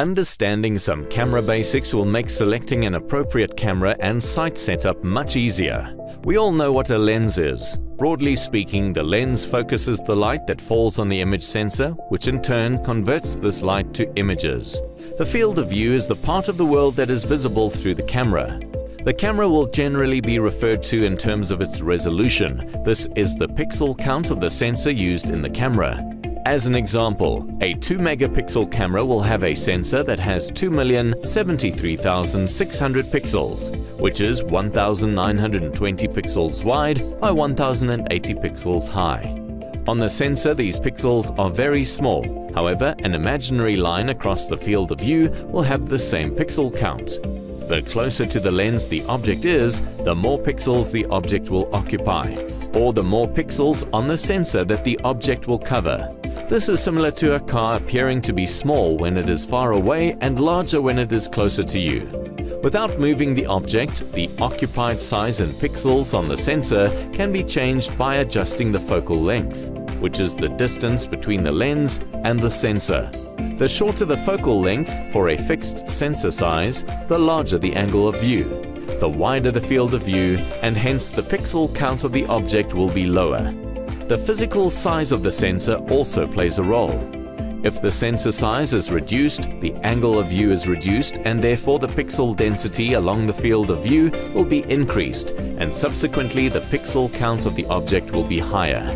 Understanding some camera basics will make selecting an appropriate camera and sight setup much easier. We all know what a lens is. Broadly speaking, the lens focuses the light that falls on the image sensor, which in turn converts this light to images. The field of view is the part of the world that is visible through the camera. The camera will generally be referred to in terms of its resolution. This is the pixel count of the sensor used in the camera. As an example, a 2-megapixel camera will have a sensor that has 2,073,600 pixels, which is 1,920 pixels wide by 1,080 pixels high. On the sensor, these pixels are very small. However, an imaginary line across the field of view will have the same pixel count. The closer to the lens the object is, the more pixels the object will occupy, or the more pixels on the sensor that the object will cover. This is similar to a car appearing to be small when it is far away and larger when it is closer to you. Without moving the object, the occupied size in pixels on the sensor can be changed by adjusting the focal length, which is the distance between the lens and the sensor. The shorter the focal length for a fixed sensor size, the larger the angle of view, the wider the field of view, and hence the pixel count of the object will be lower. The physical size of the sensor also plays a role. If the sensor size is reduced, the angle of view is reduced, and therefore the pixel density along the field of view will be increased, and subsequently the pixel count of the object will be higher.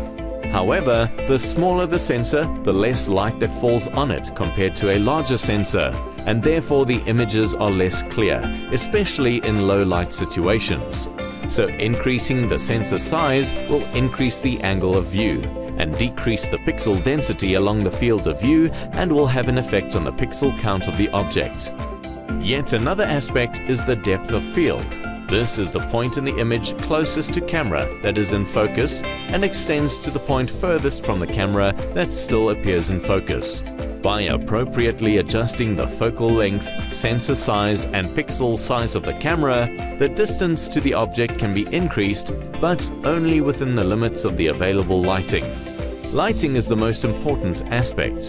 However, the smaller the sensor, the less light that falls on it compared to a larger sensor, and therefore the images are less clear, especially in low light situations. So increasing the sensor size will increase the angle of view and decrease the pixel density along the field of view and will have an effect on the pixel count of the object. Yet another aspect is the depth of field. This is the point in the image closest to camera that is in focus and extends to the point furthest from the camera that still appears in focus. By appropriately adjusting the focal length, sensor size, and pixel size of the camera, the distance to the object can be increased, but only within the limits of the available lighting. Lighting is the most important aspect.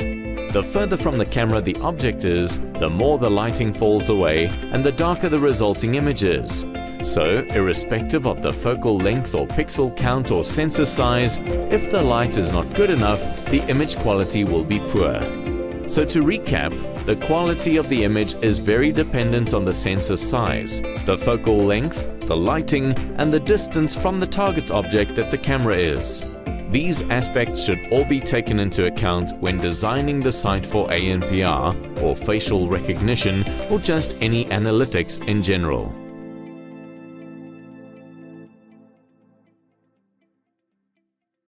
The further from the camera the object is, the more the lighting falls away and the darker the resulting image is. So, irrespective of the focal length or pixel count or sensor size, if the light is not good enough, the image quality will be poor. So to recap, the quality of the image is very dependent on the sensor size, the focal length, the lighting, and the distance from the target object that the camera is. These aspects should all be taken into account when designing the sight for ANPR, or facial recognition, or just any analytics in general.